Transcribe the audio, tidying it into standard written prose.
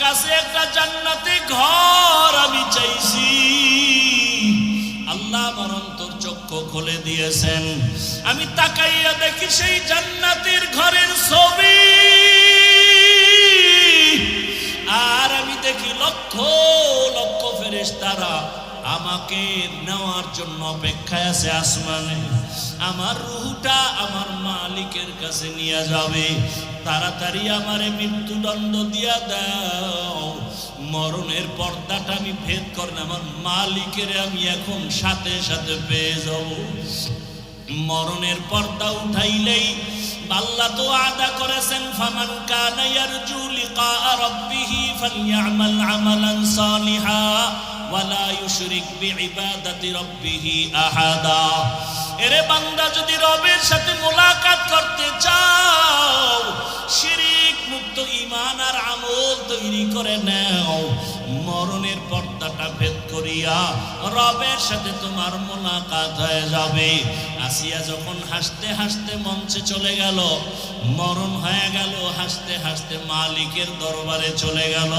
কাছে একটা জান্নাতি ঘর আমি চাইছি। আল্লাহ আমার অন্তর চক্ষু খুলে দিয়েছেন। আমি তাকাইয়া দেখি সেই জান্নাতের ঘরের ছবি, আর আমি দেখি লক্ষ লক্ষ ফেরেশতারা আমাকে নেওয়ার জন্য অপেক্ষায় আছে আসমানে। আমার রূহটা আমার মালিকের কাছে নিয়ে যাবে। তাড়াতাড়ি আমারে মৃত্যুদণ্ড দিয়া দাও। মরণের পর্দাটা আমি ভেদ করে আমার মালিকের আমি এখন সাথে সাথে পেয়ে যাব। মরণের পর্দা উঠাইলেই আল্লাহ তো আদা করেছেন, ফামান কানা ইয়ারজু লিকা রাব্বিহি ফালইআমাল আমালান সালিহা ওয়ালা ইউশরিক বিইবাদাতি রাব্বিহি আহাদা। এরে বান্দা, যদি রবের সাথে মোলাকাত করতে চাও, শিরিক মুক্ত ঈমান আর আমল তৈরি করে নাও। মরণের পর্দাটা ভেদ করিয়া রবের সাথে তোমার মোলাকাত হয়ে যাবে। আসিয়া যখন হাসতে হাসতে মঞ্চে চলে গেল, মরণ হয়ে গেল, হাসতে হাসতে মালিকের দরবারে চলে গেল।